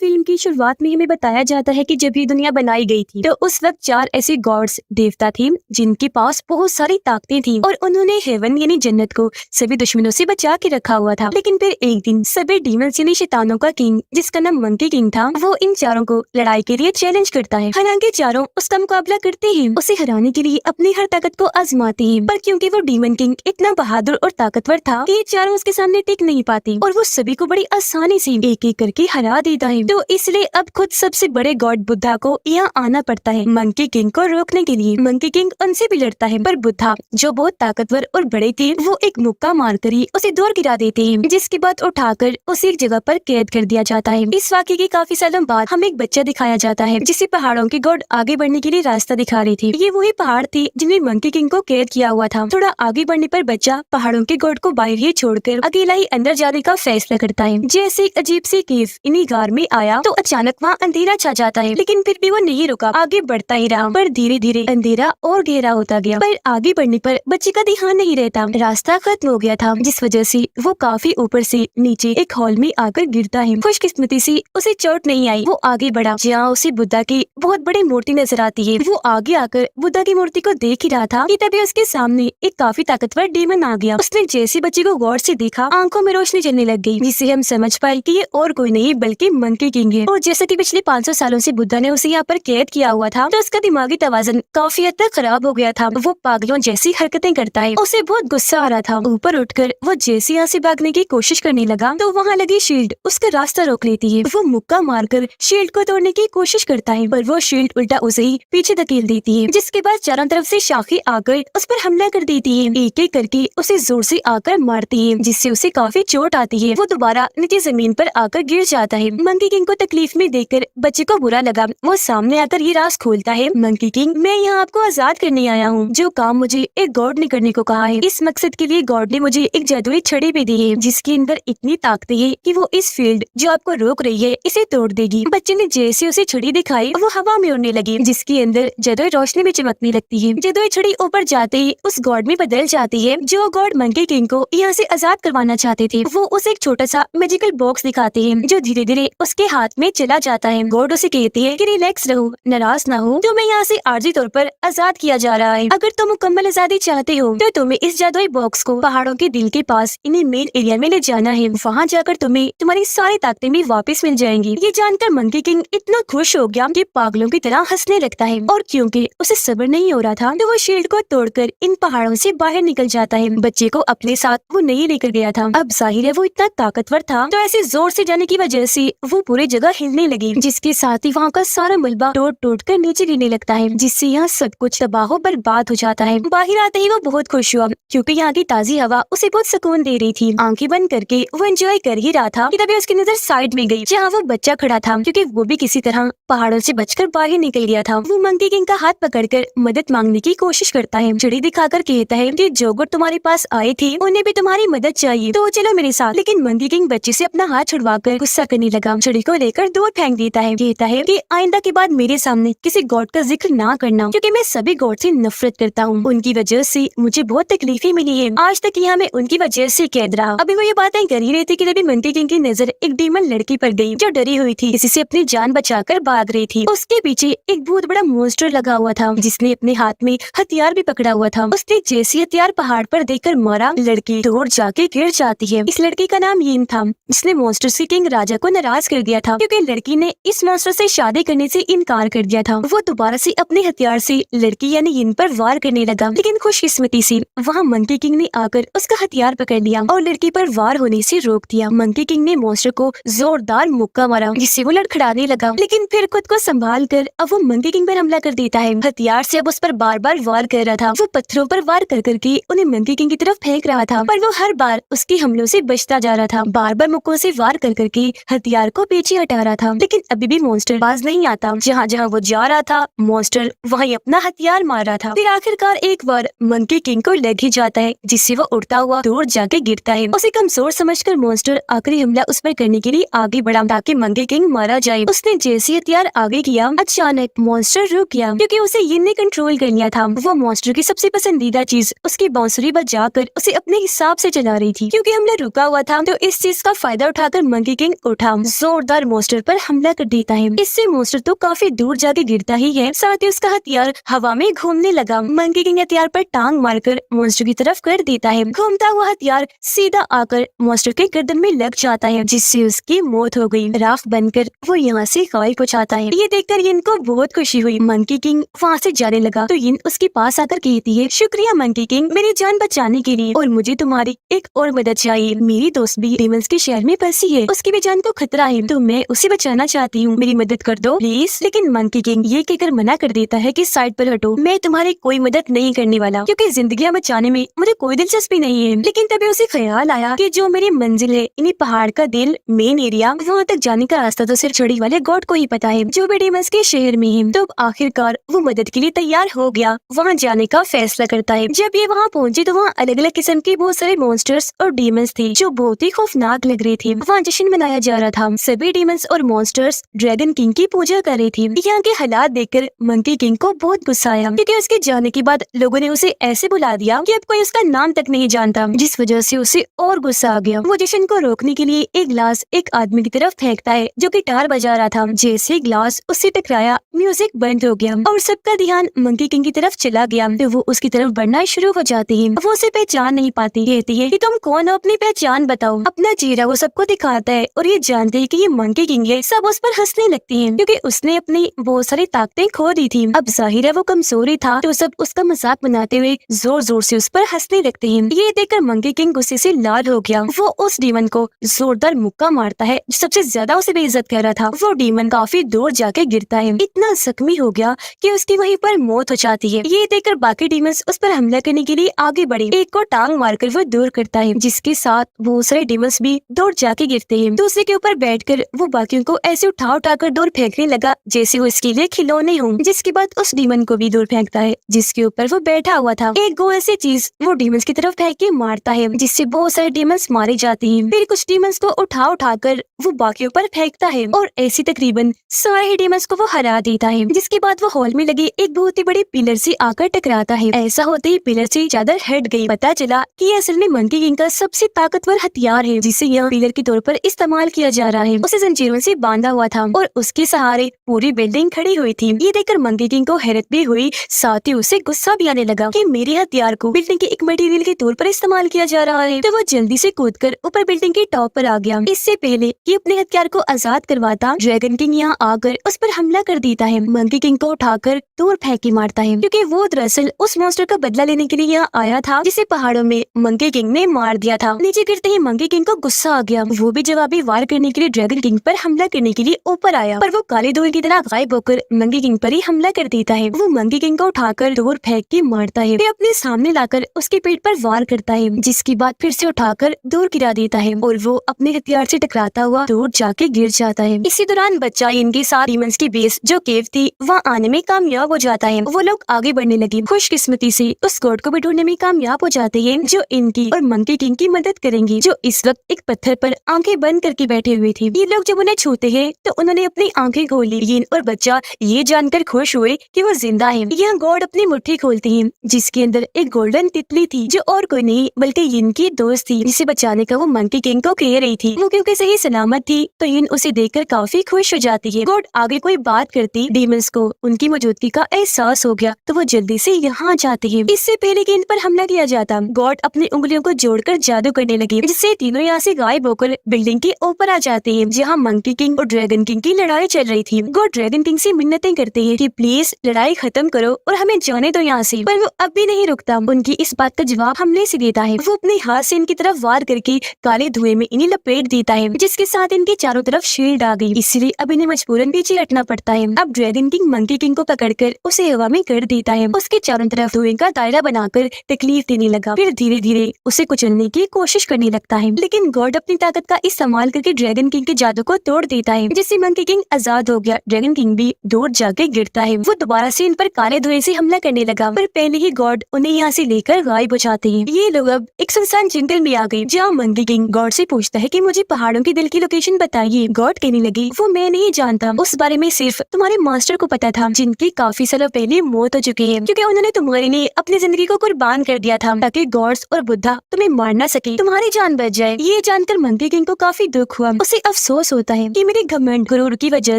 Film की शुरुआत में हमें बताया जाता है कि जब ये दुनिया बनाई गई थी तो उस वक्त 4 ऐसे गॉड्स देवता थे जिनके पास बहुत सारी ताकतें थी और उन्होंने हेवन यानी जन्नत को सभी दुश्मनों से बचा के रखा हुआ था। लेकिन फिर एक दिन सभी डीमंस यानी शैतानों का किंग जिसका नाम मंकी किंग था, वो इन चारों को लड़ाई के लिए चैलेंज करता है। हालांकि चारों उसका मुकाबला करते हैं, उसे हराने के लिए अपनी हर ताकत को आजमाते हैं, पर क्योंकि वो डीमन किंग इतना बहादुर और ताकतवर था कि ये चारों उसके सामने टिक नहीं पाते और वो सभी को बड़ी आसानी से एक एक करके हरा देता है। तो इसलिए अब खुद सबसे बड़े गॉड बुद्धा को यहाँ आना पड़ता है मंकी किंग को रोकने के लिए। मंकी किंग उनसे भी लड़ता है, पर बुद्धा जो बहुत ताकतवर और बड़े थे, वो एक मुक्का मारकर ही उसे दूर गिरा देते हैं, जिसके बाद उठाकर उसे एक जगह पर कैद कर दिया जाता है। इस वाक़ये के काफी सालों बाद हमें एक बच्चा दिखाया जाता है जिसे पहाड़ों के गॉड आगे बढ़ने के लिए रास्ता दिखा रहे थे। ये वही पहाड़ थे जिनमें मंकी किंग को कैद किया हुआ था। थोड़ा आगे बढ़ने पर बच्चा पहाड़ों के गॉड को बाहर ही छोड़कर अकेला ही अंदर जाने का फैसला करता है। जैसे एक अजीब सी केव इन्हीं गार में आया तो अचानक वहाँ अंधेरा छा जाता है, लेकिन फिर भी वो नहीं रुका, आगे बढ़ता ही रहा। पर धीरे धीरे अंधेरा और गहरा होता गया। पर आगे बढ़ने पर बच्चे का ध्यान नहीं रहता, रास्ता खत्म हो गया था, जिस वजह से वो काफी ऊपर से नीचे एक हॉल में आकर गिरता है। खुशकिस्मती से उसे चोट नहीं आई। वो आगे बढ़ा, जहाँ उसे बुद्धा की बहुत बड़ी मूर्ति नजर आती है। वो आगे आकर बुद्धा की मूर्ति को देख ही रहा था कि तभी उसके सामने एक काफी ताकतवर डेमन आ गया। उसने जैसे बच्चे को गौर से देखा, आंखों में रोशनी चलने लग गई, जिससे हम समझ पाए कि ये और कोई नहीं बल्कि मंकी किंग है। और जैसा कि पिछले 500 सालों से बुद्धा ने उसे यहाँ पर कैद किया हुआ था, तो उसका दिमागी तवाज़ुन काफी हद तक खराब हो गया था। वो पागलों जैसी हरकतें करता है। उसे बहुत गुस्सा आ रहा था। ऊपर उठकर वो जैसे यहाँ से भागने की कोशिश करने लगा तो वहाँ लगी शील्ड उसका रास्ता रोक लेती है। वो मुक्का मारकर शील्ड को तोड़ने की कोशिश करता है, पर वो शील्ड उल्टा उसे ही पीछे धकेल देती है, जिसके बाद चारों तरफ से शाखें आकर उस पर हमला कर देती है। एक एक करके उसे जोर से आकर मारती है, जिससे उसे काफी चोट आती है। वो दोबारा नीचे जमीन पर आकर गिर जाता है। मंकी किंग को तकलीफ में देखकर बच्चे को बुरा लगा। वो सामने आकर ये राज खोलता है, मंकी किंग, मैं यहाँ आपको आजाद करने आया हूँ। जो काम मुझे एक गॉड ने करने को कहा है, इस मकसद के लिए गॉड ने मुझे एक जादुई छड़ी भी दी है, जिसके अंदर इतनी ताकत है कि वो इस फील्ड जो आपको रोक रही है इसे तोड़ देगी। बच्चे ने जैसे उसे छड़ी दिखाई, वो हवा में उड़ने लगी, जिसके अंदर जादुई रोशनी भी चमकने लगती है। जादुई छड़ी ऊपर जाते ही उस गॉड में बदल जाती है। जो गॉड मंकी किंग को यहाँ से आजाद करवाना चाहते थे, वो उसे एक छोटा सा मैजिकल बॉक्स दिखाते हैं, जो धीरे धीरे उसके हाथ में चला जाता है। गॉड उसे कहते हैं कि रिलैक्स रहो, नाराज ना हो, तुम्हें यहाँ से आर्जी तौर पर आजाद किया जा रहा है। अगर तुम मुकम्मल आजादी चाहते हो तो तुम्हें इस जादुई बॉक्स को पहाड़ों के दिल के पास इन्हें मेन एरिया में ले जाना है। वहाँ जाकर तुम्हें तुम्हारी सारी ताकतें भी वापस मिल जाएंगी। ये जानकर मंकी किंग इतना खुश हो गया कि पागलों की तरह हंसने लगता है, और क्योंकि उसे सब्र नहीं हो रहा था तो वो शील्ड को तोड़कर इन पहाड़ों से बाहर निकल जाता है। बच्चे को अपने साथ वो नहीं लेकर गया था। अब जाहिर है वो इतना ताकतवर था, तो ऐसे जोर से जाने की वजह से वो पूरी जगह हिलने लगी, जिसके साथ ही वहाँ का सारा मलबा टूट टूट कर नीचे गिरने लगता है, जिससे यहाँ सब कुछ तबाह बर्बाद हो जाता है। बाहर आते ही वो बहुत खुश हुआ, क्योंकि यहाँ की ताजी हवा उसे बहुत सुकून दे रही थी। आंखें बंद करके वो एंजॉय कर ही रहा था कि तभी उसकी नजर साइड में गई, जहाँ वो बच्चा खड़ा था, क्योंकि वो भी किसी तरह पहाड़ों से बचकर बाहर निकल गया था। वो मंकी किंग का हाथ पकड़कर मदद मांगने की कोशिश करता है। छड़ी दिखाकर कहता है कि जो गुट तुम्हारे पास आए थे उन्हें भी तुम्हारी मदद चाहिए, तो चलो मेरे साथ। लेकिन मंकी किंग बच्चे से अपना हाथ छुड़वाकर गुस्सा करने लगा, छड़ी को लेकर दूर फेंक देता है। कहता है कि आइंदा के बाद मेरे सामने किसी गॉड का जिक्र ना करना, क्योंकि मैं सभी गॉड से नफरत करता हूँ। उनकी वजह से मुझे बहुत तकलीफें मिली है। आज तक यहाँ मैं उनकी वजह से कैद रहा। अभी वो ये बातें कर ही रही थी कि तभी मंकी किंग की नजर एक डीमन लड़की पर गई, जो डरी हुई थी, किसी से अपनी जान बचाकर भाग रही थी। उसके पीछे एक बहुत बड़ा मॉन्स्टर लगा हुआ था, जिसने अपने हाथ में हथियार भी पकड़ा हुआ था। उसने जैसे हथियार पहाड़ पर देखकर मारा, लड़की दूर जाके गिर जाती है। इस लड़की का नाम यीन था, जिसने मॉन्स्टर से किंग राजा को नाराज कर दिया था, क्योंकि लड़की ने इस मॉन्स्टर से शादी करने से इनकार कर दिया था। वो दोबारा से अपने हथियार से लड़की यानी यीन पर वार करने लगा, लेकिन खुशकिस्मती से वहाँ मंकी किंग ने आकर उसका हथियार पकड़ लिया और लड़की पर वार होने से रोक दिया। मंकी किंग ने मॉन्स्टर को जोरदार मुक्का मारा, जिससे वो लड़खड़ाने लगा, लेकिन फिर खुद को संभाल कर अब वो मंकी किंग पर हमला कर देता है। हथियार से अब उस पर बार बार वार कर रहा था। वो पत्थरों पर वार कर करके उन्हें मंकी किंग की तरफ फेंक रहा था, पर वो हर बार उसके हमलों से बचता जा रहा था। बार बार मुक्कों से वार कर करके हथियार को पीछे हटा रहा था, लेकिन अभी भी मॉन्स्टर बाज नहीं आता। जहाँ जहाँ वो जा रहा था, मॉन्स्टर वहीं अपना हथियार मार रहा था। फिर आखिरकार एक बार मंकी किंग को लग ही जाता है, जिससे वो उड़ता हुआ दूर जाके गिरता है। उसे कमजोर समझकर मॉन्स्टर आखिरी हमला उस पर करने के लिए आगे बढ़ा, ताकि मंकी किंग मारा जाए। उसने जैसे हथियार आगे किया, अचानक मॉन्स्टर रुक गया, क्योंकि उसे यीन ने कंट्रोल कर लिया था। वो मॉन्स्टर की सबसे पसंदीदा चीज उसकी बांसुरी बजाकर उसे अपने हिसाब से चला रही थी। क्योंकि हमला रुका हुआ था, तो इस चीज का फायदा उठाकर मंकी किंग उठा, जोरदार जोरदार मॉन्स्टर पर हमला कर देता है। इससे मॉन्स्टर तो काफी दूर जाके गिरता ही है, साथ ही उसका हथियार हवा में घूमने लगा। मंकी किंग हथियार पर टांग मारकर मॉन्स्टर की तरफ कर देता है। घूमता हुआ हथियार सीधा आकर मॉन्स्टर के गर्दन में लग जाता है, जिससे उसकी मौत हो गई। राख बनकर वो यहाँ से गायब हो जाता है। ये देखकर यिन को बहुत खुशी हुई। मंकी किंग वहाँ से जाने लगा तो यिन उसके पास आकर कहती है, शुक्रिया मंकी किंग मेरी जान बचाने के लिए, और मुझे तुम्हारी एक और मदद चाहिए। मेरी दोस्त भी डेमंस के शहर में फंसी है, उसकी भी जान को खतरा है, तो मैं उसे बचाना चाहती हूँ, मेरी मदद कर दो प्लीज। लेकिन मंकी किंग ये कहकर मना कर देता है कि साइड पर हटो, मैं तुम्हारी कोई मदद नहीं करने वाला, क्योंकि जिंदगियां बचाने में मुझे कोई दिलचस्पी नहीं है। लेकिन तभी उसे ख्याल आया कि जो मेरी मंजिल है, इन्हीं पहाड़ का दिल मेन एरिया, वहाँ तक जाने का रास्ता तो सिर्फ छड़ी वाले गॉड को ही पता है, जो भी डेमंस के शहर में है। तो आखिरकार वो मदद के लिए तैयार हो गया, वहाँ जाने का फैसला करता है। जब ये वहाँ पहुँचे तो वहाँ अलग अलग किस्म के बहुत सारे मॉन्स्टर्स और डेमंस थे, जो बहुत ही खौफनाक लग रहे थे। वहाँ जश्न मनाया जा रहा था। सभी डेमंस और मॉन्स्टर्स ड्रैगन किंग की पूजा कर रहे थे। यहाँ के हालात देखकर मंकी किंग को बहुत गुस्सा आया, क्योंकि उसके जाने के बाद लोगों ने उसे ऐसे बुला दिया कि अब कोई उसका नाम तक नहीं जानता, जिस वजह से उसे और गुस्सा आ गया। वो जश्न को रोकने के लिए एक ग्लास एक आदमी की तरफ फेंकता है, जो गिटार बजा रहा था। जैसे ग्लास उससे टकराया, म्यूजिक बंद हो गया और सबका ध्यान मंकी किंग की तरफ चला गया। तो वो उसकी तरफ बढ़ना शुरू हो जाती है। वो उसे पहचान नहीं पाती, कहती है कि तुम कौन हो, अपनी पहचान बताओ। अपना चेहरा वो सबको दिखाता है और ये जानते हैं कि ये मंकी किंग है। सब उस पर हंसने लगते हैं, क्योंकि उसने अपनी बहुत सारी ताकतें खो दी थी। अब जाहिर है वो कमजोरी था, तो सब उसका मजाक बनाते हुए जोर जोर से उस पर हंसने लगते हैं। ये देखकर मंकी किंग गुस्से से लाल हो गया। वो उस डीमन को जोरदार मुक्का मारता है, जो सबसे ज्यादा उसे बेइज्जत कर रहा था। वो डीमन काफी दूर जाके गिरता है, इतना जख्मी हो गया कि उसकी वहीं पर मौत हो जाती है। ये देखकर बाकी डीमंस उस पर हमला करने के लिए आगे बढ़े। एक को टांग मारकर वो दूर करता है, जिसके साथ बहुत सारे डीमंस भी दूर जाके गिरते हैं। दूसरे के ऊपर बैठकर वो बाकियों को ऐसे उठा उठाकर दूर फेंकने लगा, जैसे वो इसके लिए खिलौने हों। जिसके बाद उस डीमन को भी दूर फेंकता है, जिसके ऊपर वो बैठा हुआ था। एक गोल ऐसी चीज वो डीमंस की तरफ फेंक के मारता है, जिससे बहुत सारे डीमंस मारे जाते हैं। फिर कुछ डीमंस को उठा उठाकर वो बाकियों पर फेंकता है, और ऐसी तकरीबन सारे डीमंस को वो हरा देता है। जिसके बाद वो हॉल में लगे एक बहुत ही बड़ी पिलर से आकर टकराता है। ऐसा होते ही पिलर से चादर हट गई। पता चला कि ये असल में मंकी किंग का सबसे ताकतवर हथियार है, जिसे यहाँ पिलर के तौर पर इस्तेमाल किया जा रहा है। उसे जंजीरों से बांधा हुआ था और उसके सहारे पूरी बिल्डिंग खड़ी हुई थी। ये देखकर मंकी किंग को हैरत भी हुई, साथ ही उसे गुस्सा भी आने लगा कि मेरे हथियार को बिल्डिंग के एक मटेरियल के तौर पर इस्तेमाल किया जा रहा है। तो वो जल्दी से कूदकर ऊपर बिल्डिंग के टॉप पर आ गया। इससे पहले कि अपने हथियार को आजाद करवाता, ड्रैगन किंग यहाँ आकर उस पर हमला कर देता है। मंकी किंग को उठाकर दूर फेंक के मारता है, क्योंकि वो दरअसल उस मॉन्स्टर का बदला लेने के लिए यहाँ आया था, जिसे पहाड़ों में मंकी किंग ने मार दिया था। नीचे गिरते ही मंकी किंग को गुस्सा आ गया। वो भी जवाबी वार करने के लिए ड्रैगन किंग पर हमला करने के लिए ऊपर आया, पर वो काले धुएं की तरह गायब होकर मंकी किंग पर ही हमला कर देता है। वो मंकी किंग को उठाकर दूर फेंक के मारता है, फिर अपने सामने लाकर उसके पेट पर वार करता है, जिसके बाद फिर से उठाकर दूर गिरा देता है और वो अपने हथियार से टकराता हुआ दूर जाके गिर जाता है। इसी दौरान बच्चा इनके साथ डीमंस की बेस जो केव थी वहाँ आने में कामयाब हो जाता है। वो लोग आगे बढ़ने लगे। खुशकिस्मती से उस गॉड को भी ढूंढने में कामयाब हो जाते हैं, जो इनकी और मंकी किंग की मदद करेंगी, जो इस वक्त एक पत्थर पर आंखें बंद करके बैठे हुए थे। ये लोग जब उन्हें छूते हैं तो उन्होंने अपनी आंखें खोल ली। यिन और बच्चा ये जानकर खुश हुए कि वो जिंदा है। यह गॉड अपनी मुट्ठी खोलती है, जिसके अंदर एक गोल्डन तितली थी, जो और कोई नहीं बल्कि यिन की दोस्त थी, जिसे बचाने का वो मंकी किंग को कह रही थी। वो क्योंकि सही सलामत थी तो यिन उसे देखकर काफी खुश हो जाती है। गॉड आगे कोई बात करती, डीमंस को उनकी मौजूदगी का एहसास हो गया तो वो जल्दी से यहाँ जाते हैं। इससे पहले कि इन पर हमला किया जाता, गॉड अपनी उंगलियों को जोड़कर जादू करने लगे, जिससे तीनों यहाँ से गायब होकर बिल्डिंग के ऊपर आ जाते हैं, जहाँ मंकी किंग और ड्रैगन किंग की लड़ाई चल रही थी। गॉड ड्रैगन किंग से मिन्नतें करते हैं कि प्लीज लड़ाई खत्म करो और हमें जाने दो यहाँ से, पर वो अब भी नहीं रुकता। उनकी इस बात का जवाब हमले से देता है। वो अपने हाथ से इनकी तरफ वार करके काले धुएं में इन्हें लपेट देता है, जिसके साथ इनके चारों तरफ शील्ड आ गई, इसलिए अब इन्हें मजबूरन पीछे हटना पड़ता है। अब ड्रैगन किंग मंकी किंग को पकड़कर उसे हवा में कर देता है। उसके चारों तरफ धुएं का दायरा बनाकर तकलीफ देने लगा, फिर धीरे धीरे उसे कुचलने की कोशिश करने लगता है। लेकिन गॉड अपनी ताकत का इस्तेमाल करके ड्रैगन किंग के जादू को तोड़ देता है, जिससे मंकी किंग आजाद हो गया। ड्रैगन किंग भी दूर जाके गिरता है। वो दोबारा से इन पर काले धुएं से हमला करने लगा, पर पहले ही गॉड उन्हें यहाँ से लेकर गायब हो जाते हैं। ये लोग अब एक सुनसान जंगल में आ गए, जहाँ मंकी किंग गॉड से पूछता है कि मुझे पहाड़ों के दिल की लोकेशन बताइए। गॉड कहने लगी, वो मैं नहीं जानता, उस बारे में सिर्फ तुम्हारे मास्टर को पता था, जिनकी काफी सालों पहले मौत हो चुकी है, क्योंकि उन्होंने तुम्हारे लिए अपनी जिंदगी को कुर्बान कर दिया था, ताकि गॉड्स और बुद्धा तुम्हें मार न सके, तुम्हारी जान बच जाए। ये जानकर मंकी किंग को काफी दुख हुआ। उसे अफसोस अफसोस होता है कि मेरे घमंड गुरूर की वजह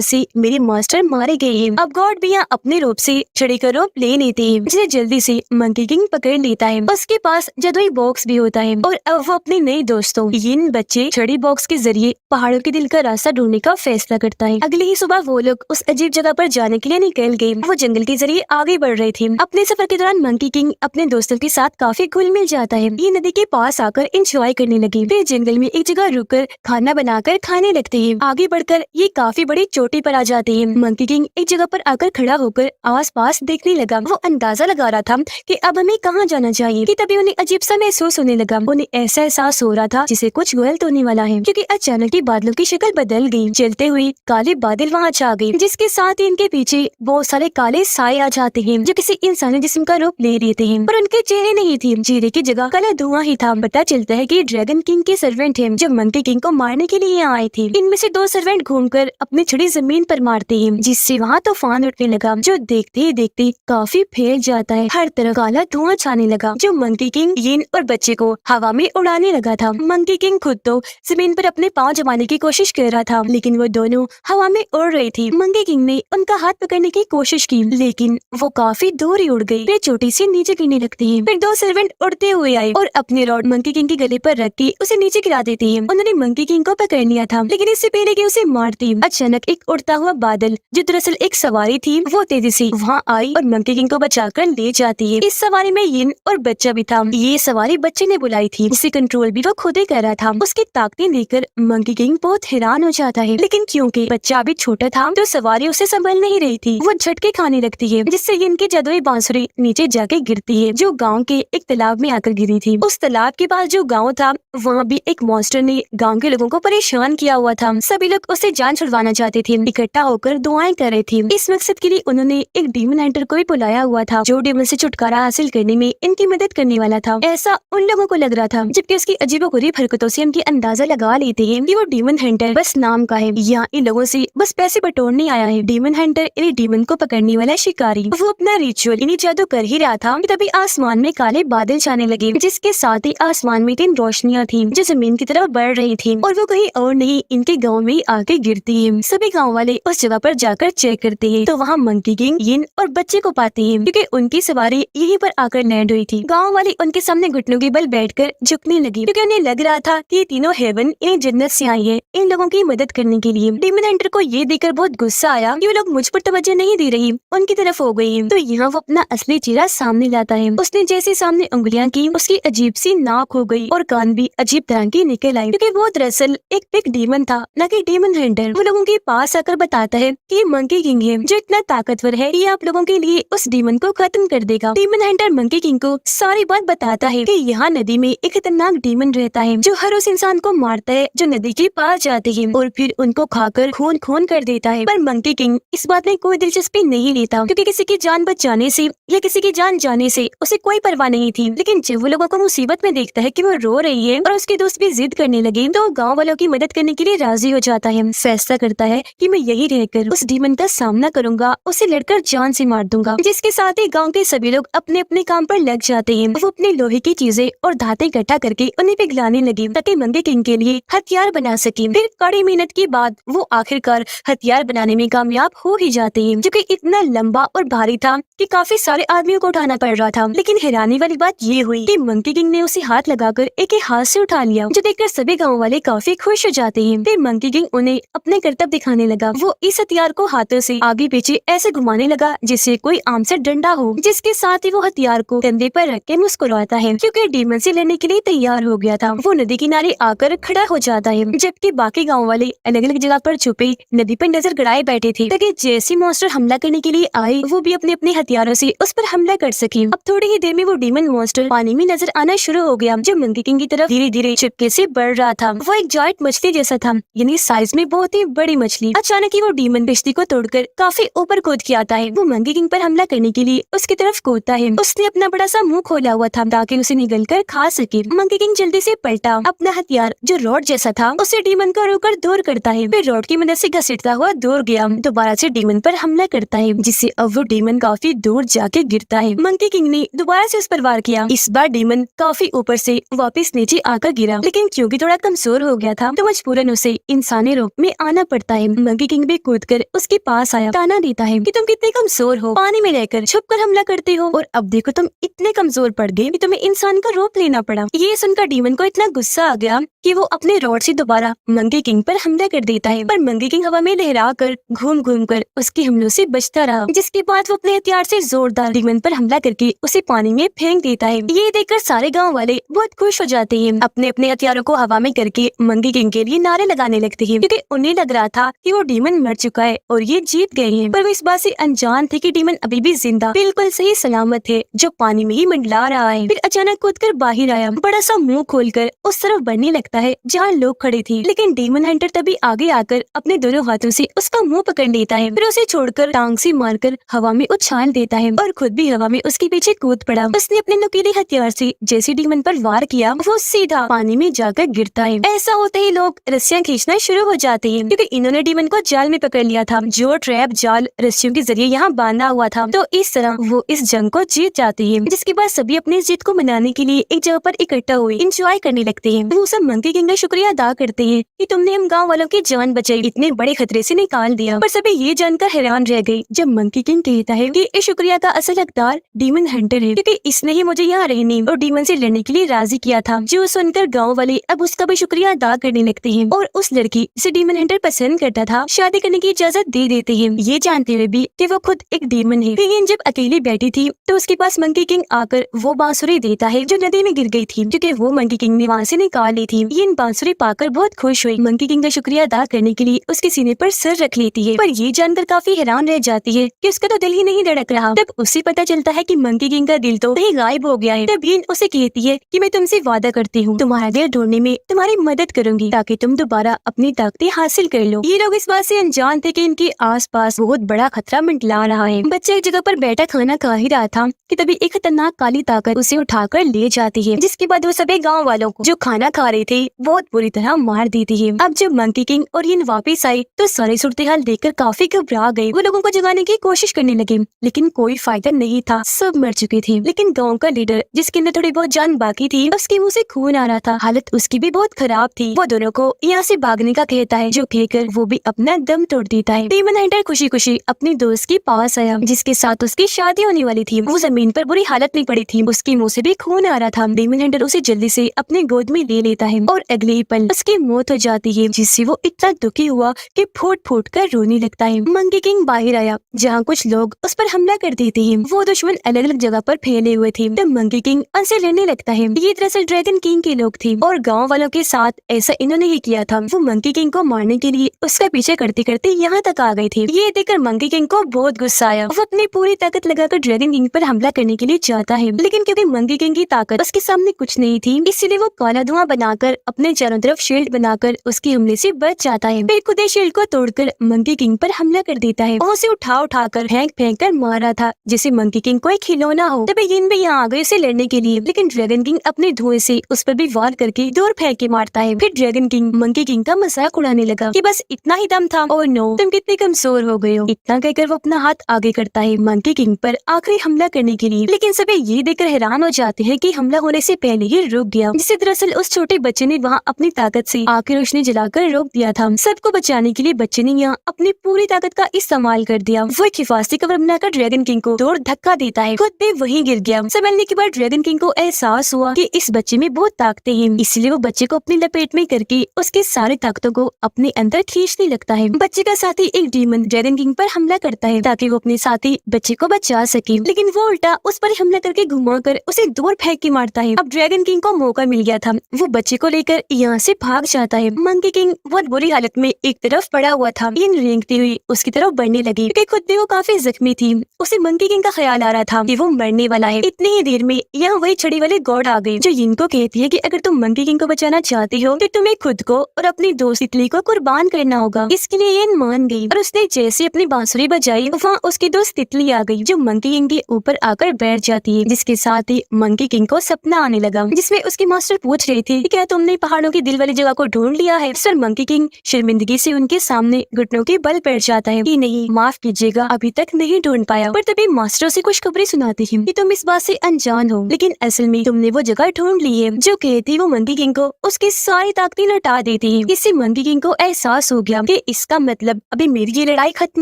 से मेरे मास्टर मारे गए हैं। अब गॉड भी यहाँ अपने रूप से छड़ी का रूप ले लेते हैं, जिसे जल्दी से मंकी किंग पकड़ लेता है। उसके पास जादुई बॉक्स भी होता है और अब वो अपने नए दोस्तों यिन बच्चे छड़ी बॉक्स के जरिए पहाड़ों के दिल का रास्ता ढूंढने का फैसला करता है। अगली ही सुबह वो लोग उस अजीब जगह पर जाने के लिए निकल गए। वो जंगल के जरिए आगे बढ़ रहे थे। अपने सफर के दौरान मंकी किंग अपने दोस्तों के साथ काफी घुल मिल जाता है। ये नदी के पास आकर इंजॉय करने लगे। फिर जंगल में एक जगह रुककर खाना बनाकर खाने लगते हैं। आगे बढ़कर ये काफी बड़ी चोटी पर आ जाते हैं। मंकी किंग एक जगह पर आकर खड़ा होकर आसपास देखने लगा। वो अंदाजा लगा रहा था कि अब हमें कहाँ जाना चाहिए कि तभी उन्हें अजीब सा महसूस होने लगा। उन्हें ऐसा एहसास हो रहा था जिसे कुछ गलत होने वाला है, क्योंकि अचानक ही बादलों की शक्ल बदल गई। चलते हुए काले बादल वहाँ छा गए, जिसके साथ ही इनके पीछे बहुत सारे काले साए आ जाते हैं जो किसी इंसानी जिस्म का रूप ले लेते हैं। पर उनके चेहरे नहीं थे, चेहरे की जगह काला धुआं ही था। पता चलता है कि ड्रैगन किंग के सर्वेंट हैं जो मंकी किंग को मारने के लिए यहाँ आए थे। इनमें से 2 सर्वेंट घूमकर अपनी छड़ी जमीन पर मारते हैं, जिससे वहाँ तूफान उठने लगा जो देखते ही देखते काफी फैल जाता है। हर तरफ काला धुआं छाने लगा जो मंकी किंग यिन और बच्चे को हवा में उड़ाने लगा था। मंकी किंग खुद तो जमीन पर अपने पाँव जमाने की कोशिश कर रहा था, लेकिन वो दोनों हवा में उड़ रहे थे। मंकी किंग ने उनका हाथ पकड़ने की कोशिश की, लेकिन वो काफी दूर ही उड़ गई। वे चोटी से नीचे गिरने लगते हैं। फिर 2 सर्वेंट उड़ते हुए आए और अपने रॉड मंकी किंग के गले पर रख के उसे नीचे गिरा देते हैं। उन्होंने मंकी किंग को पकड़ लिया था, लेकिन इससे पहले कि उसे मारते अचानक एक उड़ता हुआ बादल जो दरअसल एक सवारी थी वो तेजी से वहाँ आई और मंकी किंग को बचाकर ले जाती है। इस सवारी में यिन और बच्चा भी था। ये सवारी बच्चे ने बुलाई थी, जिसे कंट्रोल भी वो खुद ही कर रहा था। उसकी ताकतें देखकर मंकी किंग बहुत हैरान हो जाता है, लेकिन क्योंकि बच्चा अभी छोटा था तो सवारी उसे संभल नहीं रही थी। वो झटके खाने लगती है, जिससे यिन की जादुई बांसुरी नीचे जाके गिरती है, जो गाँव के एक तालाब में आकर गिरी थी। उस तालाब के पास जो गाँव था वहाँ भी एक मॉन्स्टर ने गाँव के लोगों को परेशान किया हुआ था। सभी लोग उससे जान छुड़वाना चाहते थे, इकट्ठा होकर दुआएं कर रहे थे। इस मकसद के लिए उन्होंने एक डीमन हंटर को भी बुलाया हुआ था, जो डीमन से छुटकारा हासिल करने में इनकी मदद करने वाला था। ऐसा उन लोगों को लग रहा था, जबकि उसकी अजीबोगरीब हरकतों से उनकी अंदाजा लगा लेते हैं कि वो डीमन हंटर बस नाम का है, यहाँ इन लोगों से बस पैसे बटोरने आया है। डीमन हंटर यानी डीमन को पकड़ने वाला शिकारी वो अपना रिचुअल यानी जादू कर ही रहा था, तभी आसमान में काले बादल छाने लगे, जिसके साथ ही आसमान में 3 रोशनियां थी जो जमीन की तरफ बढ़ रही थी, और वो कहीं और नहीं इनके गाँव में ही आके गिरती है। सभी गाँव वाले उस जगह पर जाकर चेक करते हैं तो वहाँ मंकी किंग यिन और बच्चे को पाते हैं, क्योंकि उनकी सवारी यहीं पर आकर लैंड हुई थी। गाँव वाले उनके सामने घुटनों के बल बैठकर झुकने लगे, क्योंकि उन्हें लग रहा था कि ये तीनों हेवन यानी जन्नत से आई है इन लोगों की मदद करने के लिए। डीमन हंटर को ये देखकर बहुत गुस्सा आया कि वो लोग मुझ पर तवज्जो नहीं दे रही, उनकी तरफ हो गई। तो यहाँ वो अपना असली चेहरा सामने लाता है। उसने जैसे सामने उंगलियां की, उसकी अजीब सी नाक हो गई और कान भी अजीब तरह की निकल आई, क्योंकि वो दरअसल एक बिग डीमन था, न कि डीमन हंटर। वो लोगों के पास आकर बताता है कि ये मंकी किंग है जो इतना ताकतवर है कि आप लोगों के लिए उस डीमन को खत्म कर देगा। डीमन हंटर मंकी किंग को सारी बात बताता है कि यहाँ नदी में एक खतरनाक डीमन रहता है जो हर उस इंसान को मारता है जो नदी के पास जाते हैं और फिर उनको खाकर खून खून कर देता है। पर मंकी किंग इस बात में कोई दिलचस्पी नहीं लेता, क्योंकि किसी की जान बचाने से या किसी की जान जाने से उसे कोई परवाह नहीं थी। लेकिन जब वो लोगों को मुसीबत में देखता है कि वो रो रही है और उसके दोस्त भी जिद करने लगे, तो गाँव वालों की मदद करने के लिए राजी हो जाता है। फैसला करता है कि मैं यही रहकर उस डीमन का सामना करूंगा, उसे लड़कर जान से मार दूंगा। जिसके साथ ही गांव के सभी लोग अपने अपने काम पर लग जाते हैं। वो अपने लोहे की चीजें और धातें इकट्ठा करके उन्हें पिघलाने लगे ताकि मंकी किंग के लिए हथियार बना सके। फिर कड़ी मेहनत के बाद वो आखिरकार हथियार बनाने में कामयाब हो ही जाते हैं, जो कि इतना लंबा और भारी था कि काफी सारे आदमियों को उठाना पड़ रहा था। लेकिन हैरानी वाली बात ये हुई कि मंकी किंग ने उसे हाथ लगाकर एक हाथ से उठा लिया, जो देखकर सभी गाँव वाले काफी खुश हो जाते हैं। फिर मंकी किंग उन्हें अपने करतब दिखाने लगा। वो इस हथियार को हाथों से आगे पीछे ऐसे घुमाने लगा जिससे कोई आम से डंडा हो, जिसके साथ ही वो हथियार को कंधे पर रख के मुस्कुराता है, क्योंकि डीमन से लड़ने के लिए तैयार हो गया था। वो नदी किनारे आकर खड़ा हो जाता है, जबकि बाकी गाँव वाले अलग अलग जगह पर छुपे नदी पर नजर गड़ाए बैठे थे, ताकि जैसे मॉन्स्टर हमला करने के लिए आए वो भी अपने अपने हथियारों से उस पर हमला कर सके। अब थोड़ी ही देर में वो डीमन मॉन्स्टर पानी में नजर आना शुरू हो गया, जो मंकी किंग की तरफ धीरे धीरे चुपके से बढ़ रहा था। वो एक जायंट मछली जैसा था, यानी साइज में बहुत ही बड़ी मछली। अचानक ही वो डीमन किश्ती को तोड़कर काफी ऊपर कूद के आता है। वो मंकी किंग पर हमला करने के लिए उसकी तरफ कूदता है। उसने अपना बड़ा सा मुंह खोला हुआ था ताकि उसे निगल कर खा सके। मंकी किंग जल्दी से पलटा, अपना हथियार जो रॉड जैसा था उसे डीमन को रोककर दूर करता है। फिर रॉड की मदद से घसीटता हुआ दूर गया, दोबारा से डीमन पर हमला करता है, जिससे अब वो डीमन काफी दूर जाके गिरता है। मंकी किंग ने दोबारा से उस पर वार किया। इस बार डीमन काफी ऊपर से वापस नीचे आकर गिरा, लेकिन क्योंकि थोड़ा कमजोर हो गया था तो मजबूरन उसे इंसानी रूप में आना पड़ता है। मंकी किंग भी कूदकर उसके पास आया, ताना देता है कि तुम कितने कमजोर हो, पानी में रहकर छुपकर हमला करते हो और अब देखो तुम इतने कमजोर पड़ गए कि तुम्हें इंसान का रूप लेना पड़ा। ये सुनकर डीमन को इतना गुस्सा आ गया कि वो अपने रॉड से दोबारा मंकी किंग पर हमला कर देता है, पर मंकी किंग हवा में लहरा कर घूम घूम कर उसके हमलों से बचता रहा, जिसके बाद वो अपने हथियार से जोरदार डीमन पर हमला करके उसे पानी में फेंक देता है। ये देखकर सारे गांव वाले बहुत खुश हो जाते हैं, अपने अपने हथियारों को हवा में करके मंकी किंग के लिए नारे लगाने लगते हैं, क्योंकि उन्हें लग रहा था कि वो डीमन मर चुका है और ये जीत गए हैं। पर वो इस बात से अनजान थे कि डीमन अभी भी जिंदा बिल्कुल सही सलामत है, जो पानी में ही मंडला रहा है। फिर अचानक कूदकर बाहर आया, बड़ा सा मुंह खोलकर उस तरफ बढ़ने लगता है जहाँ लोग खड़े थे, लेकिन डीमन हंटर तभी आगे आकर अपने दोनों हाथों से उसका मुंह पकड़ लेता है, फिर उसे छोड़कर टांग से मारकर हवा में उछाल देता है और खुद भी हवा में उसके पीछे कूद पड़ा। उसने अपने नुकीले हथियार से जैसे डीमन पर वार किया, वो सीधा पानी में जाकर गिरता है। ऐसा होते ही लोग रस्सियां खींचना शुरू हो जाते हैं, क्योंकि इन्होंने डीमन को जाल में पकड़ लिया था, जो ट्रैप जाल रस्सियों के जरिए यहाँ बांधा हुआ था। तो इस तरह वो इस जंग को जीत जाते हैं, जिसके बाद सभी अपनी इस जीत को मनाने के लिए एक जगह पर इकट्ठा हुए एंजॉय करने लगते हैं। वो सब मंकी किंग का शुक्रिया अदा करते हैं कि तुमने हम गाँव वालों की जान बचाई, इतने बड़े खतरे से निकाल दिया। पर सभी ये जानकर हैरान रह गए जब मंकी किंग कहता है कि इस शुक्रिया का असल हकदार डीमन हंटर है, क्योंकि इसने ही मुझे यहाँ रहने और डीमन से लड़ने के लिए राजी किया था। जो सुनकर गाँव वाले अब उसका भी शुक्रिया अदा करने लगते हैं और उस लड़की जिसे डीमन हंटर पसंद करता था शादी करने की इजाजत दे देते हैं, ये जानते हुए भी कि वो खुद एक डीमन है। लेकिन जब अकेली बैठी थी तो उसके पास मंकी किंग आकर वो बांसुरी देता है जो नदी में गिर गई थी, क्योंकि वो मंकी किंग ने वहाँ से निकाल ली थी। ये बांसुरी पाकर बहुत खुश हुई, मंकी किंग का शुक्रिया अदा करने के लिए उसके सीने पर सर रख लेती है, पर ये जानकर काफी हैरान रह जाती है कि उसका तो दिल ही नहीं धड़क रहा। तब उसे पता चलता है कि मंकी किंग का दिल तो कहीं गायब हो गया है। तब भीन उसे कहती है कि मैं तुमसे वादा करती हूँ तुम्हारा दिल ढूंढने में तुम्हारी मदद करूंगी, ताकि तुम दोबारा अपनी ताकतें हासिल कर लो। ये लोग इस बात से अनजान थे कि इनके आसपास बहुत बड़ा खतरा मंडला रहा है। बच्चा एक जगह पर बैठा खाना खा ही रहा था कि तभी एक खतरनाक काली ताकत उसे उठाकर ले जाती है, जिसके बाद वो सभी गाँव वालों को जो खाना खा रहे थे बहुत बुरी तरह मार देती है। अब जब मंकी किंग और यिन वापिस आई तो सारी सूरत हाल देखकर काफी घबरा गए। वो लोगों को जगाने की कोशिश करने लगे, लेकिन कोई फायदा नहीं था, सब मर चुके थे। लेकिन गांव का लीडर जिसके अंदर थोड़ी बहुत जान बाकी थी, उसके मुंह से खून आ रहा था, हालत उसकी भी बहुत खराब थी। वो दोनों को यहाँ से भागने का कहता है, जो कहकर वो भी अपना दम तोड़ देता है। डीमन हंटर खुशी खुशी अपने दोस्त के पास आया जिसके साथ उसकी शादी होने वाली थी। वो जमीन पर बुरी हालत में पड़ी थी, उसके मुंह से भी खून आ रहा था। डीमन हंटर उसे जल्दी से अपने गोद में ले लेता है और अगले ही पल उसकी मौत हो जाती है, जिससे वो इतना दुखी हुआ कि फूट फूट कर रोने लगता है। मंकी किंग बाहर आया जहाँ कुछ लोग उस पर हमला कर देते हैं। वो दुश्मन अलग अलग जगह पर फैले हुए थे, तब मंकी किंग उनसे लड़ने लगता है। ये दरअसल ड्रैगन किंग के लोग थे और गांव वालों के साथ ऐसा इन्होंने ही किया था। वो मंकी किंग को मारने के लिए उसका पीछे करते करते यहाँ तक आ गए थे। ये देखकर मंकी किंग को बहुत गुस्सा आया। वो अपनी पूरी ताकत लगाकर ड्रैगन किंग पर हमला करने के लिए चाहता है, लेकिन क्योंकि मंकी किंग की ताकत उसके सामने कुछ नहीं थी, इसलिए वो काला धुआं बनाकर अपने चारों तरफ शील्ड बनाकर उसके हमले से बच जाता है। फिर खुद शील्ड को तोड़कर मंकी किंग पर हमला कर देता है। वो उसे उठाकर फेंक कर मार रहा था जैसे मंकी किंग को एक खिलौना हो। तभी यिन भी यहाँ आ गए उसे लड़ने के लिए, लेकिन ड्रैगन किंग अपने धुएं से उस पर भी वार करके दूर फेंक के मारता है। फिर ड्रैगन किंग मंकी किंग का मजाक उड़ाने लगा कि बस इतना ही दम था और नो तुम कितने कमजोर हो गए हो। इतना कहकर वो अपना हाथ आगे करता है मंकी किंग पर आखिरी हमला करने के लिए, लेकिन सभी ये देखकर हैरान हो जाते हैं कि हमला होने से पहले ही रुक गया, जिसे दरअसल उस छोटे बच्चे ने वहाँ अपनी ताकत से आखिर रोशनी जलाकर रोक दिया था। सबको बचाने के लिए बच्चे ने यहाँ अपनी पूरी ताकत का इस्तेमाल कर दिया। वो एक हिफाजती कवर बनाकर ड्रैगन किंग को जोर धक्का देता है, खुद भी वहीं गिर गया। संभलने के बाद ड्रैगन किंग को एहसास हुआ कि इस बच्चे में बहुत ताकतें हैं, इसलिए वो बच्चे को अपनी लपेट में करके उसके सारे ताकतों को अपने अंदर खींचने लगता है। बच्चे का साथी एक डीमन ड्रैगन किंग पर हमला करता है ताकि वो अपने साथी बच्चे को बचा सके, लेकिन वो उल्टा उस पर हमला करके घुमाकर उसे दूर फेंक के मारता है। अब ड्रैगन किंग को मौका मिल गया था, वो बच्चे को लेकर यहाँ से भाग जाता है। मंकी किंग बहुत बुरी हालत में एक तरफ पड़ा हुआ था, यिन रेंगती हुई उसकी तरफ बढ़ने लगी क्योंकि खुद भी वो काफी जख्मी थी। उसे मंकी किंग का ख्याल आ रहा था कि वो मरने वाला है। इतनी ही देर में यहाँ वही छड़ी वाले गॉड आ गए, जो यिन को कहती है कि अगर तुम मंकी किंग को बचाना चाहती हो तो तुम्हें खुद को और अपनी दोस्त तितली को कुर्बान करना होगा। इसके लिए यिन मान गई और उसने जैसे अपनी बांसुरी बजाई, वहाँ उसकी दोस्त तितली आ गई जो मंकी किंग के ऊपर आकर बैठ जाती है, जिसके साथ ही मंकी किंग को सपना आने लगा जिसमें उसके मास्टर पूछ रहे थे कि क्या तुम तुमने पहाड़ों की दिल वाली जगह को ढूंढ लिया है। सर मंकी किंग शर्मिंदगी से उनके सामने घुटनों के बल बैठ जाता है कि नहीं, माफ कीजिएगा, अभी तक नहीं ढूंढ पाया। पर तभी मास्टर से कुछ खबरें सुनाती है कि तुम इस बात से अनजान हो, लेकिन असल में तुमने वो जगह ढूंढ ली है जो कहती वो मंकी किंग को उसकी सारी ताकतें लौटा देती है। इससे मंकी किंग को एहसास हो गया कि इसका मतलब अभी मेरी ये लड़ाई खत्म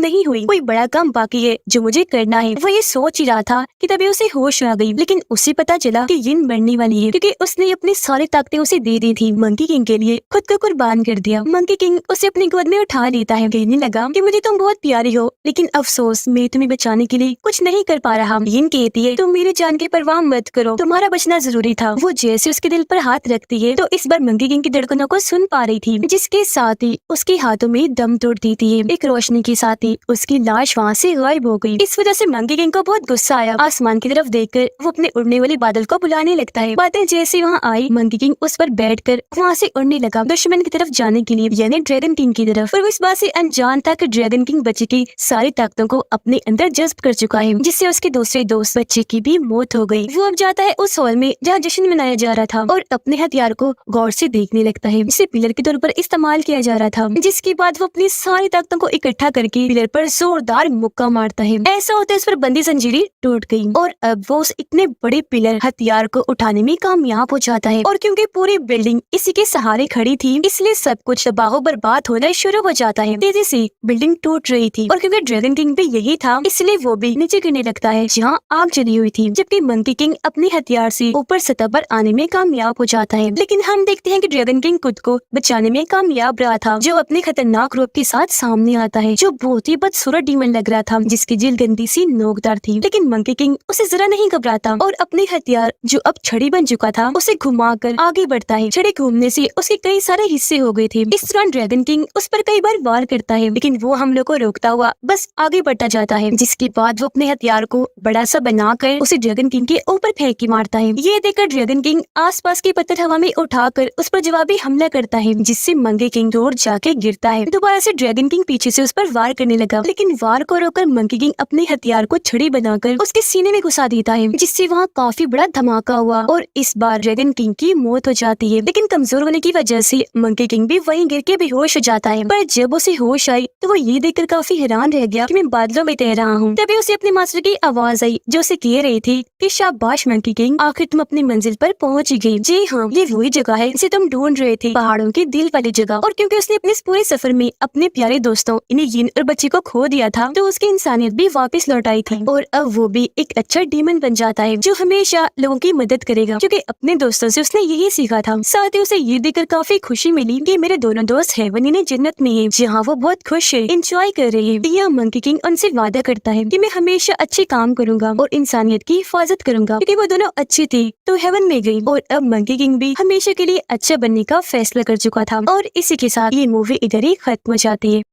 नहीं हुई, कोई बड़ा काम बाकी है जो मुझे करना है। वो ये सोच ही रहा था कि तभी उसे होश आ गई, लेकिन उसे पता चला कि यिन मरने वाली है क्योंकि उसने अपनी सारी ताकतें उसे दे दी थी। मंकी किंग के लिए खुद को कुर्बान कर दिया। मंकी किंग उसे अपनी गोद में उठा लेता है, कहने लगा कि मुझे तुम बहुत प्यारी हो, लेकिन अफसोस मैं तुम्हें बचाने के लिए कुछ नहीं कर पा रहा। यिन कहती है तुम मेरी जान की परवाह मत करो, तुम्हारा बचना जरूरी था। वो जैसे उसके दिल पर हाथ रखती है तो इस बार मंकी किंग की धड़कनों को सुन पा रही थी, जिसके साथ ही उसके हाथों में दम तोड़ देती है। एक रोशनी के साथ ही उसकी लाश वहाँ से गायब हो गई। इस वजह से मंकी किंग को बहुत गुस्सा आया। आसमान की तरफ देखकर वो अपने उड़ने वाले बादल को बुलाने लगता है। बादल जैसे वहाँ आई, मंकी किंग उस पर बैठकर वहाँ से उड़ने लगा दुश्मन की तरफ जाने के लिए, यानी ड्रैगन किंग की तरफ। और वो इस बात से अनजान था कि ड्रैगन किंग बच्चे की सारी ताकतों को अपने अंदर जज्ब कर चुका है, जिससे उसके दूसरे दोस्त बच्चे की भी मौत हो गई। वो अब जाता है उस हॉल में जहाँ जश्न मनाया जा रहा था और अपने हथियार को गौर से देखने लगता है, जिसे पिलर के तौर पर इस्तेमाल किया जा रहा था। जिसके बाद वो अपनी सारी ताकतों को इकट्ठा करके पिलर पर जोरदार मुक्का मारता है। ऐसा होता है उस पर बंदी जंजीरें टूट गई और अब वो उस इतने बड़े पिलर हथियार को उठाने में कामयाब हो जाता है। और क्योंकि पूरी बिल्डिंग इसी के सहारे खड़ी थी, इसलिए सब कुछ तबाह बर्बाद होना शुरू हो जाता है। तेजी से बिल्डिंग टूट रही थी और क्योंकि ड्रैगन किंग भी यही था, इसलिए वो भी नीचे गिरने लगता है जहाँ आग जली हुई थी, जबकि मंकी किंग अपने हथियार से ऊपर सतह पर आने में कामयाब हो जाता है। लेकिन हम देखते हैं कि ड्रैगन किंग खुद को बचाने में कामयाब रहा था, जो अपने खतरनाक रूप के साथ सामने आता है, जो बहुत ही बदसूरत डीमन लग रहा था, जिसकी जिल्द गंदी सी नोकदार थी। लेकिन मंकी किंग उसे जरा नहीं घबराता और अपने हथियार जो अब छड़ी बन चुका था उसे घुमाकर आगे बढ़ता है। छड़ी घूमने से उसके कई सारे हिस्से हो गए थे। इस दौरान ड्रैगन किंग उस पर कई बार वार करता है, लेकिन वो हमलों को रोकता हुआ बस आगे बढ़ता जाता है। जिसके बाद वो अपने हथियार को बड़ा सा बनाकर उसे ड्रैगन किंग के ऊपर फेंक के मारता है। ये देखकर ड्रैगन किंग आसपास के पत्थर हवा में उठाकर उस पर जवाबी हमला करता है, जिससे मंकी किंग दूर जाके गिरता है। दोबारा से ड्रैगन किंग पीछे से उस पर वार करने लगा, लेकिन वार को रोककर मंकी किंग अपने हथियार को छड़ी बनाकर उसके सीने में घुसा देता है, जिससे वहाँ काफी बड़ा धमाका हुआ और इस बार ड्रैगन किंग की मौत हो जाती है। लेकिन कमजोर होने की वजह से मंकी किंग भी वहीं गिर के बेहोश हो जाता है। पर जब उसे होश आई तो वो ये देखकर काफी हैरान रह गया कि मैं बादलों में तैर रहा हूँ। तभी उसे अपने मास्टर की आवाज आई जो उसे कह रही थी कि शाबाश मंकी किंग, आखिर तुम अपनी मंजिल पर पहुँच गई। जी हाँ, ये वही जगह है जिसे तुम ढूंढ रहे थे, पहाड़ों की दिल वाली जगह। और क्योंकि उसने अपने इस पूरे सफर में अपने प्यारे दोस्तों इन्हें यिन और बच्चे को खो दिया था, तो उसकी इंसानियत भी वापस लौट आई थी और अब वो भी एक अच्छा डीमन बन जाता है जो हमेशा लोगों की मदद करेगा, क्योंकि अपने दोस्तों से उसने यही सीखा था। साथ ही उसे ये देखकर काफी खुशी मिली कि मेरे दोनों दोस्त हेवन यानी जन्नत में है, जहाँ वो बहुत खुश है, एंजॉय कर रही है। यह मंकी किंग उनसे वादा करता है कि मैं हमेशा अच्छे काम करूंगा और इंसानियत की हिफाजत करूंगा, क्योंकि वो दोनों अच्छे थे तो हेवन में गई। और अब मंकी किंग भी हमेशा के लिए अच्छा बनने का फैसला कर चुका था। और इसी के साथ ये मूवी इधर ही खत्म हो जाती है।